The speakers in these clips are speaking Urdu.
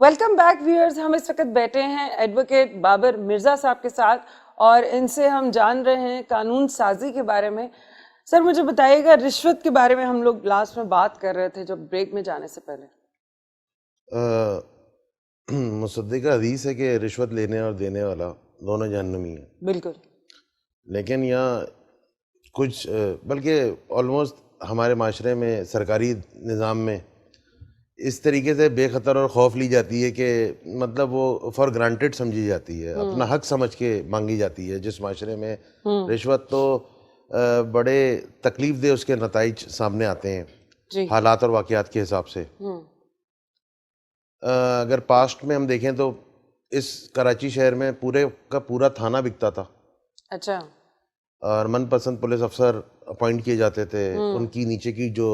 Welcome back viewers. ہم اس وقت بیٹھے ہیں ایڈوکیٹ بابر مرزا صاحب کے ساتھ اور ان سے ہم جان رہے ہیں قانون سازی کے بارے میں. سر مجھے بتائیے گا، رشوت کے بارے میں ہم لوگ لاسٹ میں بات کر رہے تھے جو بریک میں جانے سے پہلے. مصدقہ حدیث ہے کہ رشوت لینے اور دینے والا دونوں جہنمی ہیں. بالکل. لیکن یہاں کچھ بلکہ آلموسٹ ہمارے معاشرے میں سرکاری نظام میں اس طریقے سے بے خطر اور خوف لی جاتی ہے کہ مطلب وہ فار گرانٹیڈ سمجھی جاتی ہے، اپنا حق سمجھ کے مانگی جاتی ہے. جس معاشرے میں رشوت تو بڑے تکلیف دہ اس کے نتائج سامنے آتے ہیں جی. حالات اور واقعات کے حساب سے. اگر پاسٹ میں ہم دیکھیں تو اس کراچی شہر میں پورے کا پورا تھانہ بکتا تھا. اچھا. اور من پسند پولیس افسر اپوائنٹ کیے جاتے تھے. ان کی نیچے کی جو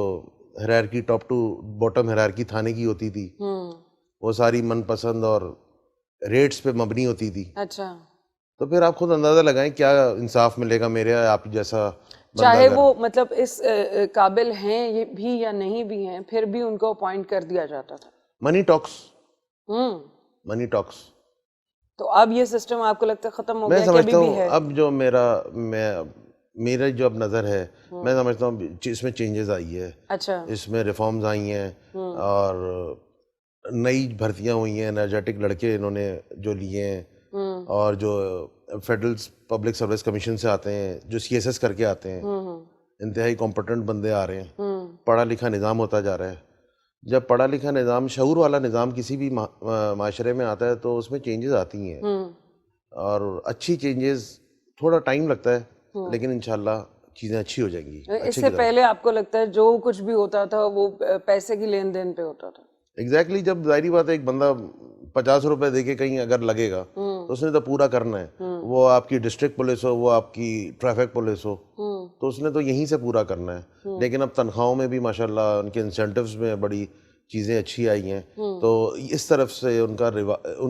hierarchy top to bottom hierarchy تھانے کی ہوتی تھی وہ ساری من پسند اور ریٹس پہ مبنی ہوتی تھی. اچھا. تو پھر آپ خود اندازہ لگائیں کیا انصاف ملے گا میرے آپ جیسا بندہ. چاہے وہ مطلب اس قابل ہیں یہ بھی یا نہیں بھی ہیں، پھر بھی ان کو اپوائنٹ کر دیا جاتا تھا. منی ٹاکس. منی ٹاکس. تو اب یہ سسٹم آپ کو لگتا ہے ختم ہو میں گیا کہ ابھی سمجھتا بھی ہوں ہے؟ اب جو میرا جو اب نظر ہے، میں سمجھتا ہوں اس میں چینجز آئی ہے. اچھا. اس میں ریفارمز آئی ہیں اور نئی بھرتیاں ہوئی ہیں. انرجیٹک لڑکے انہوں نے جو لیے ہیں اور جو فیڈرل پبلک سروس کمیشن سے آتے ہیں، جو سی ایس ایس کر کے آتے ہیں، انتہائی کمپٹنٹ بندے آ رہے ہیں. پڑھا لکھا نظام ہوتا جا رہا ہے. جب پڑھا لکھا نظام، شعور والا نظام کسی بھی معاشرے میں آتا ہے تو اس میں چینجز آتی ہیں اور اچھی چینجز. تھوڑا ٹائم لگتا ہے لیکن انشاءاللہ چیزیں اچھی ہو جائیں گی. اس سے پہلے آپ کو لگتا ہے جو کچھ بھی ہوتا تھا وہ پیسے کی لین دین پہ ہوتا تھا؟ ایگزیکٹلی. جب ظاہری بات ہے ایک بندہ 50 روپے دے کے کہیں اگر لگے گا تو اس نے تو پورا کرنا ہے. وہ آپ کی ڈسٹرکٹ پولیس ہو، وہ آپ کی ٹریفک پولیس ہو، تو اس نے تو یہیں سے پورا کرنا ہے. لیکن اب تنخواہوں میں بھی ماشاءاللہ ان کے انسینٹیوز میں بڑی چیزیں اچھی آئی ہیں. تو اس طرف سے ان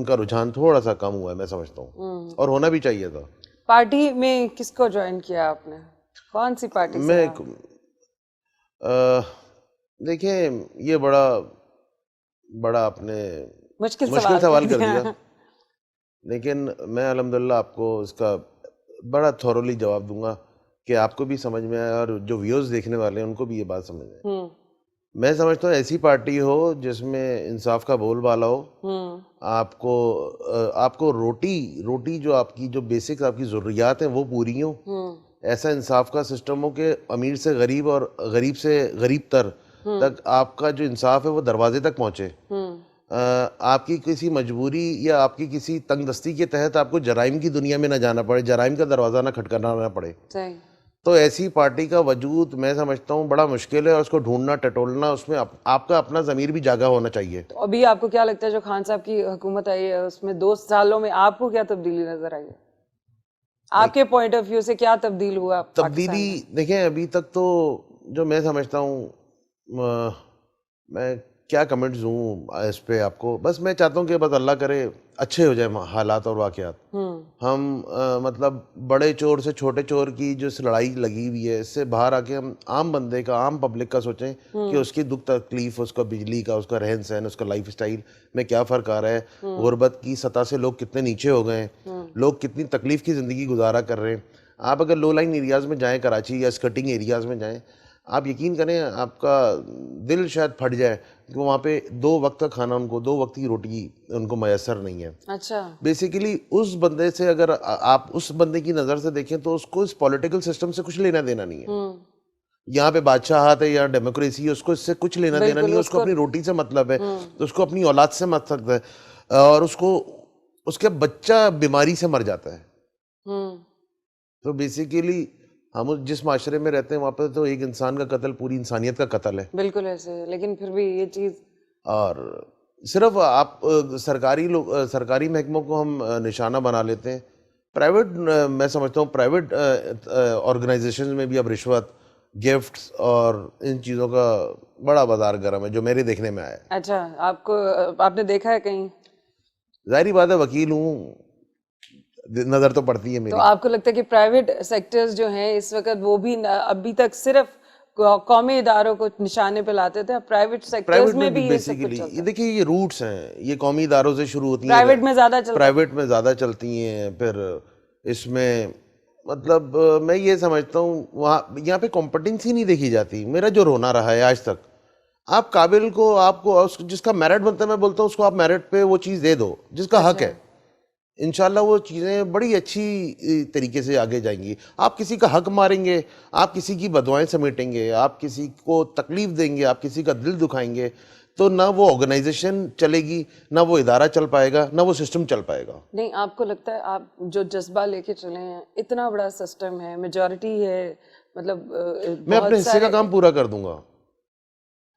کا رجحان تھوڑا سا کم ہوا ہے میں سمجھتا ہوں، اور ہونا بھی چاہیے تھا. پارٹی میں کس کو جوائن کیا آپ نے؟ کون سی پارٹی سے؟ میں دیکھیں یہ بڑا آپ نے مشکل سوال کر دیا. لیکن میں الحمدللہ آپ کو اس کا بڑا تھورولی جواب دوں گا کہ آپ کو بھی سمجھ میں آئے اور جو ویورز دیکھنے والے ہیں ان کو بھی یہ بات سمجھ آئے. میں سمجھتا ہوں ایسی پارٹی ہو جس میں انصاف کا بول بالا ہو. آپ کو روٹی جو آپ کی جو بیسک آپ کی ضروریات ہیں وہ پوری ہوں. ایسا انصاف کا سسٹم ہو کہ امیر سے غریب اور غریب سے غریب تر تک آپ کا جو انصاف ہے وہ دروازے تک پہنچے. آپ کی کسی مجبوری یا آپ کی کسی تنگ دستی کے تحت آپ کو جرائم کی دنیا میں نہ جانا پڑے، جرائم کا دروازہ نہ کھٹکانا نہ پڑے. تو ایسی پارٹی کا وجود میں سمجھتا ہوں بڑا مشکل ہے، اور اس کو ڈھونڈنا ٹٹولنا، اس میں آپ کا اپنا ضمیر بھی جاگا ہونا چاہیے. تو ابھی آپ کو کیا لگتا ہے جو خان صاحب کی حکومت آئی ہے اس میں 2 سالوں میں آپ کو کیا تبدیلی نظر آئی ہے؟ آپ کے پوائنٹ آف ویو سے کیا تبدیل ہوا تبدیلی؟ دیکھیں ابھی تک تو جو میں سمجھتا ہوں، میں کیا کمنٹس دوں اس پہ آپ کو. بس میں چاہتا ہوں کہ بس اللہ کرے اچھے ہو جائیں حالات اور واقعات. ہم مطلب بڑے چور سے چھوٹے چور کی جو اس لڑائی لگی ہوئی ہے اس سے باہر آ کے ہم عام بندے کا، عام پبلک کا سوچیں کہ اس کی دکھ تکلیف، اس کا بجلی کا، اس کا رہن سہن، اس کا لائف سٹائل میں کیا فرق آ رہا ہے. غربت کی سطح سے لوگ کتنے نیچے ہو گئے ہیں، لوگ کتنی تکلیف کی زندگی گزارا کر رہے ہیں. آپ اگر لو لائن ایریاز میں جائیں، کراچی یا اسکرٹنگ ایریاز میں جائیں، آپ یقین کریں آپ کا دل شاید پھٹ جائے کہ وہاں پہ 2 وقت کا کھانا، ان کو 2 وقت کی روٹی ان کو میسر نہیں ہے. اچھا. بیسیکلی اس بندے سے اگر آپ اس بندے کی نظر سے دیکھیں تو اس کو اس پولیٹیکل سسٹم سے کچھ لینا دینا نہیں ہے. یہاں پہ بادشاہت ہے یا ڈیموکریسی ہے، اس کو اس سے کچھ لینا دینا نہیں ہے. اس کو اپنی روٹی سے مطلب ہے، اس کو اپنی اولاد سے مطلب ہے، اور اس کے بچہ بیماری سے مر جاتا ہے. تو بیسیکلی ہم جس معاشرے میں رہتے ہیں وہاں پہ تو ایک انسان کا قتل پوری انسانیت کا قتل ہے. بالکل ایسے. لیکن پھر بھی یہ چیز، اور صرف آپ سرکاری محکموں کو ہم نشانہ بنا لیتے ہیں. پرائیویٹ، میں سمجھتا ہوں پرائیویٹ آرگنائزیشن میں بھی اب رشوت، گفٹس اور ان چیزوں کا بڑا بازار گرم ہے جو میرے دیکھنے میں آیا ہے. اچھا. آپ نے دیکھا ہے کہیں؟ ظاہری بات ہے وکیل ہوں، نظر تو پڑتی ہے میری. تو آپ کو لگتا ہے کہ پرائیویٹ سیکٹرز جو ہیں اس وقت وہ بھی ابھی تک صرف قومی اداروں کو نشانے پہ لاتے تھے, پرائیویٹ سیکٹرز میں بھی یہ سب کچھ بیسیکلی دیکھیے یہ روٹس ہیں, یہ قومی اداروں سے شروع ہوتی ہیں, پرائیویٹ میں زیادہ چلتا, پرائیویٹ میں زیادہ چلتی ہیں. پھر اس میں مطلب میں یہ سمجھتا ہوں وہاں یہاں پہ کمپٹنسی نہیں دیکھی جاتی. میرا جو رونا رہا ہے آج تک, آپ قابل کو, آپ کو جس کا میرٹ بنتا ہے, میں بولتا ہوں اس کو آپ میرٹ پہ وہ چیز دے دو جس کا حق ہے. انشاءاللہ وہ چیزیں بڑی اچھی طریقے سے آگے جائیں گی. آپ کسی کا حق ماریں گے, آپ کسی کی بدوائیں سمیٹیں گے, آپ کسی کو تکلیف دیں گے, آپ کسی کا دل دکھائیں گے, تو نہ وہ آرگنائزیشن چلے گی, نہ وہ ادارہ چل پائے گا, نہ وہ سسٹم چل پائے گا. نہیں, آپ کو لگتا ہے آپ جو جذبہ لے کے چلے ہیں, اتنا بڑا سسٹم ہے, میجورٹی ہے, مطلب میں اپنے حصے کا کام پورا کر دوں گا.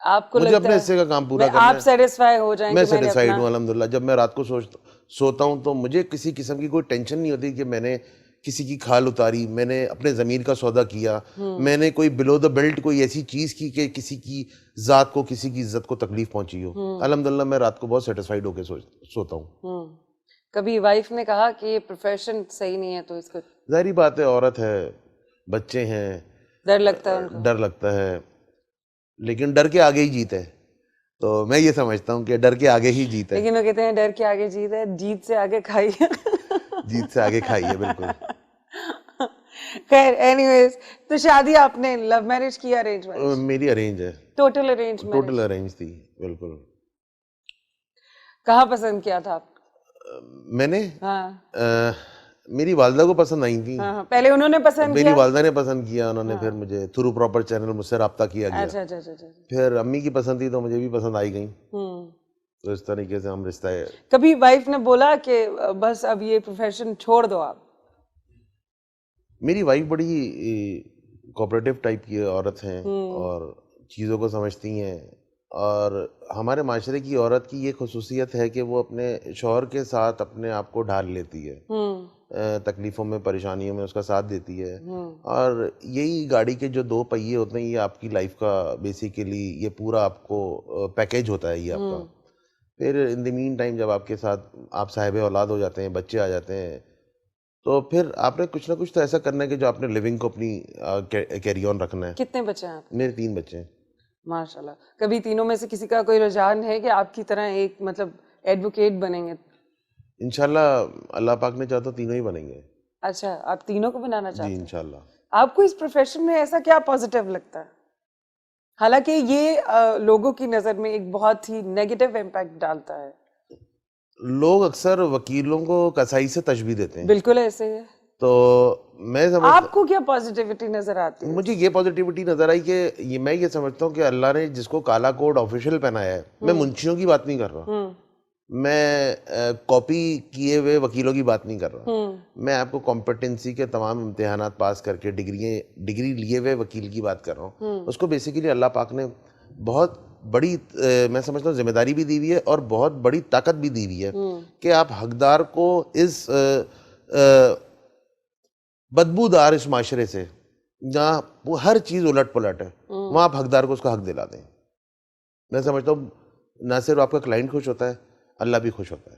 آپ کو مجھے لگتا اپنے ہے حصے کا کام پورا کرنا آپ ہے, سیٹسفائی ہو جائیں میں کہ میں نے سیٹسفائیڈ اپنا, ہوں الحمدللہ. جب میں رات کو سوتا ہوں تو مجھے کسی قسم کی کوئی ٹینشن نہیں ہوتی کہ میں نے کسی کی کھال اتاری, میں نے اپنے ضمیر کا سودا کیا, میں نے کوئی بلو دا بیلٹ کوئی ایسی چیز کی کہ کسی کی ذات کو, کسی کی عزت کو تکلیف پہنچی ہو. الحمدللہ میں رات کو بہت سیٹسفائیڈ ہو کے سوتا ہوں. کبھی وائف نے کہا کہ یہ پروفیشن صحیح نہیں ہے تو اس کو, ظاہری بات ہے, عورت ہے, بچے ہیں, ڈر لگتا ہے ان کو, ڈر لگتا ہے, لیکن ڈر کے آگے ہی جیت ہے. تو میں یہ سمجھتا ہوں کہ ڈر کے آگے ہی جیت ہے. لیکن وہ کہتے ہیں ڈر کے آگے جیت ہے, جیت سے آگے کھائیے. جیت سے آگے کھائیے, بالکل. خیر اینی ویز, تو شادی آپ نے لو میرج کی ارینج میرج؟ میری ارینج ہے, total arrange marriage. Total arrange تھی, بالکل. کہاں پسند کیا تھا آپ؟ میں نے ہاں میری والدہ کو پسند آئی تھیں. ہاں, پہلے انہوں نے پسند میری کیا. والدہ نے پسند کیا, انہوں نے پھر مجھے تھرو پراپر چینل مجھ سے رابطہ کیا گیا. اچھا اچھا اچھا. پھر امی کی پسند تھی تو مجھے بھی پسند آئی گئیں, تو اس طریقے سے ہم رشتہ ہے. کبھی وائف نے بولا کہ بس اب یہ پروفیشن چھوڑ دو آپ؟ میری وائف بڑی کوآپریٹو ٹائپ کی عورت ہیں اور چیزوں کو سمجھتی ہیں, اور ہمارے معاشرے کی عورت کی یہ خصوصیت ہے کہ وہ اپنے شوہر کے ساتھ اپنے آپ کو ڈھال لیتی ہے, تکلیفوں میں, پریشانیوں میں اس کا ساتھ دیتی ہے. اور یہی گاڑی کے جو دو پہیے ہوتے ہیں, یہ آپ کی لائف کا بیسیکلی یہ پورا آپ کو پیکیج ہوتا ہے یہ آپ کا. پھر ان دی مین ٹائم جب آپ کے ساتھ آپ صاحب اولاد ہو جاتے ہیں, بچے آ جاتے ہیں, تو پھر آپ نے کچھ نہ کچھ تو ایسا کرنا ہے کہ جو آپ نے لیونگ کو اپنی کیری آن رکھنا ہے. کتنے بچے ہیں آپ؟ میرے 3 بچے ہیں. ماشاء اللہ. کبھی تینوں میں سے کسی کا کوئی رجحان ہے کہ آپ کی طرح ایک مطلب ایڈوکیٹ بنیں گے؟ انشاءاللہ اللہ پاک نے چاہا تو تینوں ہی بنیں گے. اچھا, آپ تینوں کو بنانا چاہتے ہیں؟ جی انشاءاللہ. آپ کو اس پروفیشن میں ایسا کیا پازیٹیو لگتا ہے؟ حالانکہ یہ لوگوں کی نظر میں ایک بہت ہی نیگیٹو امپیکٹ ڈالتا ہے. لوگ اکثر وکیلوں کو کسائی سے تشبیہ دیتے ہیں. بالکل ایسے ہے. تو میں سمجھتا, آپ کو کیا پازیٹیوٹی نظر آتی ہے؟ مجھے یہ پازیٹیوٹی نظر آئی کہ میں یہ سمجھتا ہوں کہ اللہ نے جس کو کالا کوڈ آفیشیل پہنایا ہے, میں منشیوں کی بات نہیں کر رہا, میں کاپی کیے ہوئے وکیلوں کی بات نہیں کر رہا, میں آپ کو کمپٹنسی کے تمام امتحانات پاس کر کے ڈگری لیے ہوئے وکیل کی بات کر رہا ہوں. اس کو بیسیکلی اللہ پاک نے بہت بڑی, میں سمجھتا ہوں ذمہ داری بھی دی ہوئی ہے اور بہت بڑی طاقت بھی دی ہوئی ہے کہ آپ حقدار کو اس بدبودار اس معاشرے سے جہاں وہ ہر چیز الٹ پلٹ ہے, وہاں آپ حقدار کو اس کا حق دلا دیں. میں سمجھتا ہوں نہ صرف آپ کا کلائنٹ خوش ہوتا ہے, اللہ بھی خوش ہوتا ہے.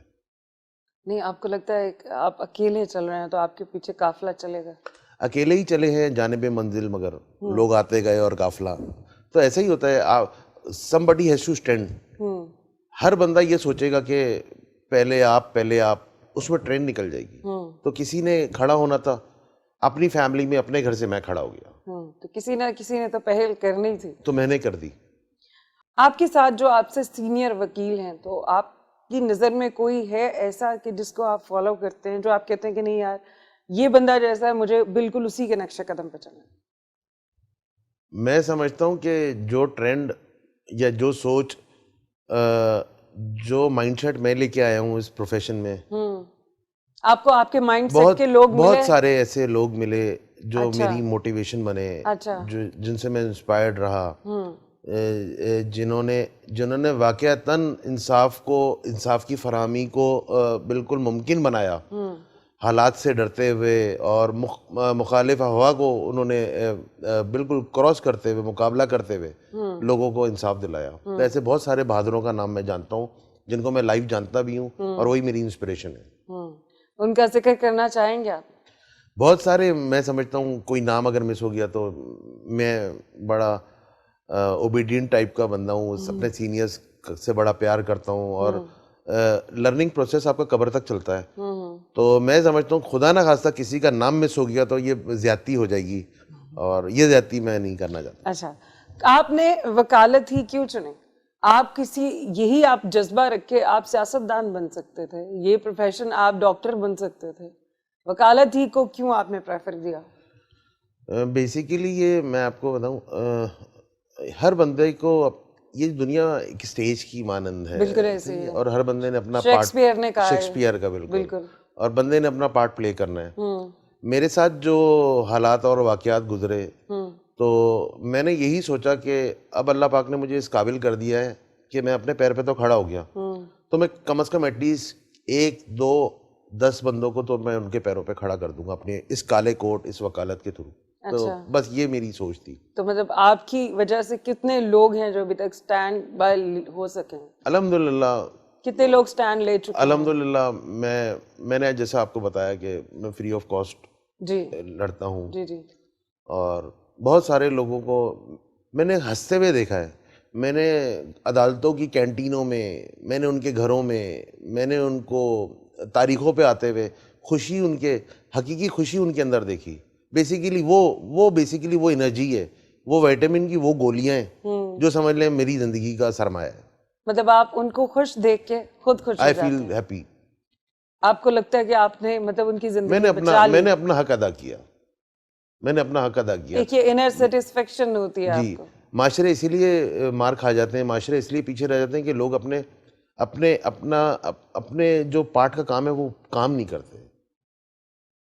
نہیں, آپ کو لگتا ہے کہ آپ اکیلے چل رہے ہیں تو آپ کے پیچھے قافلہ چلے گا؟ اکیلے ہی چلے ہیں جانب منزل, مگر لوگ آتے گئے اور قافلہ, تو ایسا ہی ہوتا ہے. somebody has to stand. ہر بندہ یہ سوچے گا کہ پہلے آپ, اس میں ٹرین نکل جائے گی. تو کسی نے کھڑا ہونا تھا اپنی فیملی میں, اپنے گھر سے میں کھڑا ہو گیا, تو کسی نے تو پہل کرنی تھی, تو میں نے کر دی. آپ کے ساتھ جو آپ سے سینئر وکیل ہیں, تو آپ کی نظر میں کوئی ہے ایسا کہ جس کو آپ فالو کرتے ہیں, جو آپ کہتے ہیں کہ نہیں یار یہ بندہ جیسا ہے مجھے بالکل اسی کے نقش قدم پہ چلنا ہے؟ میں سمجھتا ہوں کہ جو ٹرینڈ یا جو سوچ, جو مائنڈ سیٹ میں لے کے آیا ہوں اس پروفیشن میں, آپ کو آپ کے مائنڈ سیٹ کے لوگ ملے؟ بہت سارے ایسے لوگ ملے جو میری موٹیویشن بنے, جن سے میں انسپائرڈ رہا, جنہوں نے واقعتاً انصاف کی فراہمی کو بالکل ممکن بنایا, حالات سے ڈرتے ہوئے اور مخالف ہوا کو انہوں نے بالکل کراس کرتے ہوئے, مقابلہ کرتے ہوئے لوگوں کو انصاف دلایا. تو ایسے بہت سارے بہادروں کا نام میں جانتا ہوں جن کو میں لائیو جانتا بھی ہوں, اور وہی میری انسپریشن ہے. ان کا ذکر کرنا چاہیں گے آپ؟ بہت سارے, میں سمجھتا ہوں کوئی نام اگر مس ہو گیا تو میں بڑا اوبیڈینٹ ٹائپ کا بندہ ہوں, اپنے سینئرس سے بڑا پیار کرتا ہوں, اور لرننگ پروسیس آپ کا قبر تک چلتا ہے. تو میں سمجھتا ہوں خدا نہ خواستہ کسی کا نام مس ہو گیا تو یہ زیادتی ہو جائے گی, اور یہ زیادتی میں نہیں کرنا چاہتا. اچھا, آپ نے وکالت ہی کیوں چنی؟ آپ کسی یہی آپ جذبہ رکھ کے آپ سیاستدان بن سکتے تھے, یہ پروفیشن آپ ڈاکٹر بن سکتے تھے, وکالت ہی کو کیوں آپ نے پریفر دیا؟ بیسیکلی یہ میں آپ کو بتاؤں, ہر بندے کو یہ دنیا ایک اسٹیج کی مانند ہے, بالکل ایسے ہی ہے. اور ہر بندے نے اپنا شیکسپیئر نے کہا ہے, شیکسپیئر کا بالکل, بالکل, اور بندے نے اپنا پارٹ پلے کرنا ہے. میرے ساتھ جو حالات اور واقعات گزرے تو میں نے یہی سوچا کہ اب اللہ پاک نے مجھے اس قابل کر دیا ہے کہ میں اپنے پیر پہ تو کھڑا ہو گیا, تو میں کم از کم ایٹ لیسٹ 1 2 10 بندوں کو تو میں ان کے پیروں پہ کھڑا کر دوں گا اپنے اس کالے کوٹ, اس وکالت کے تھرو. تو بس یہ میری سوچ تھی. تو مطلب آپ کی وجہ سے کتنے لوگ ہیں جو ابھی تک سٹینڈ بائی ہو سکیں؟ الحمدللہ کتنے لوگ سٹینڈ لے چکے ہیں؟ الحمدللہ میں نے جیسا آپ کو بتایا کہ میں فری آف کاسٹ جی لڑتا ہوں, جی جی, اور بہت سارے لوگوں کو میں نے ہنستے ہوئے دیکھا ہے. میں نے عدالتوں کی کینٹینوں میں نے ان کے گھروں میں نے ان کو تاریخوں پہ آتے ہوئے خوشی, ان کے حقیقی خوشی ان کے اندر دیکھی. بیسیکلی وہ انرجی ہے, وہ وائٹامن کی وہ گولیاں ہیں جو سمجھ لیں میری زندگی کا سرمایہ ہے. مطلب آپ ان کو خوش دیکھ کے خود خوش ہو آئی جاتے ہیں؟ Feel happy. آپ کو لگتا ہے کہ آپ نے مطلب ان کی زندگی میں نے اپنا حق ادا کیا, میں نے اپنا حق ادا کیا. ایک یہ انر سیٹسفیکشن ہوتی ہے جی, آپ کو. معاشرے اسی لیے مار کھا جاتے ہیں, معاشرے اس لیے پیچھے رہ جاتے ہیں کہ لوگ اپنے جو پارٹ کا کام ہے وہ کام نہیں کرتے,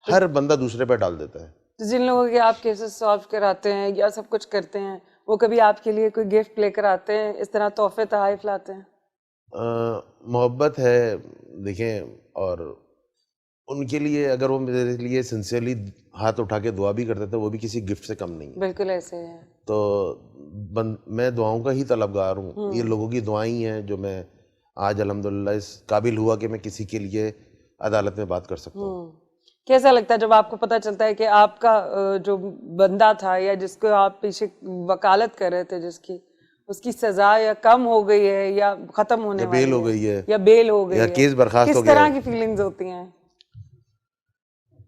ہر بندہ دوسرے پہ ڈال دیتا ہے. جن لوگوں کے آپ کیسز سالو کراتے ہیں یا سب کچھ کرتے ہیں, وہ کبھی آپ کے لیے کوئی گفٹ لے کر آتے ہیں, اس طرح تحفے تحائف لاتے ہیں؟ محبت ہے دیکھیں, اور ان کے لیے اگر وہ میرے لیے سنسیئرلی ہاتھ اٹھا کے دعا بھی کرتے تھے, وہ بھی کسی گفٹ سے کم نہیں ہے. بالکل ایسے ہے. تو میں دعاؤں کا ہی طلبگار ہوں. یہ لوگوں کی دعائیں ہیں جو میں آج الحمدللہ اس قابل ہوا کہ میں کسی کے لیے عدالت میں بات کر سکتا ہوں. کیسا لگتا ہے جب آپ کو پتہ چلتا ہے کہ آپ کا جو بندہ تھا یا جس کو آپ پیچھے وکالت کر رہے تھے, اس کی سزا یا کم ہو گئی ہے یا ختم ہونے والی بیل ہو گئی ہے یا بیل ہو گئی یا ہے, کیس برخاست ہو گیا, کس طرح کی فیلنگز ہوتی ہیں؟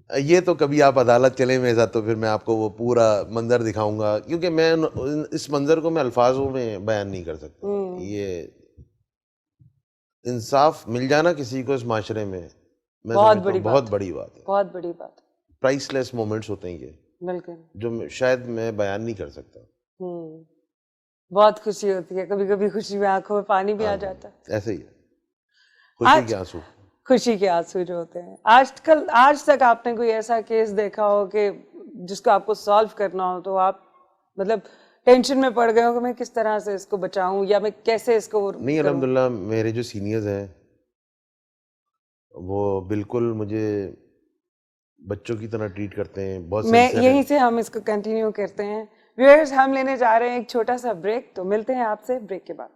یہ تو کبھی آپ عدالت چلیں میرے ساتھ تو پھر میں آپ کو وہ پورا منظر دکھاؤں گا, کیونکہ میں اس منظر کو میں الفاظوں میں بیان نہیں کر سکتا. یہ انصاف مل جانا کسی کو اس معاشرے میں بہت بڑی بہت بڑی بات ہے, بہت بڑی بات, پرائس لیس مومنٹس ہوتے ہیں یہ, بالکل, جو شاید میں بیان نہیں کر سکتا. بہت خوشی ہوتی ہے, کبھی کبھی خوشی میں آنکھوں میں پانی بھی آ جاتا ہے. ایسے ہی ہے, خوشی کے آنسو, خوشی کے آنسو جو ہوتے ہیں. آج تک آپ نے کوئی ایسا کیس دیکھا ہو کہ جس کو آپ کو سالو کرنا ہو تو آپ مطلب ٹینشن میں پڑ گئے ہو کہ میں کس طرح سے اس کو بچاؤں یا میں کیسے اس کو نہیں, الحمدللہ میرے جو سینئرز ہیں وہ بالکل مجھے بچوں کی طرح ٹریٹ کرتے ہیں. بہت میں یہیں سے ہم اس کو کنٹینیو کرتے ہیں. ویورز, ہم لینے جا رہے ہیں ایک چھوٹا سا بریک, تو ملتے ہیں آپ سے بریک کے بعد.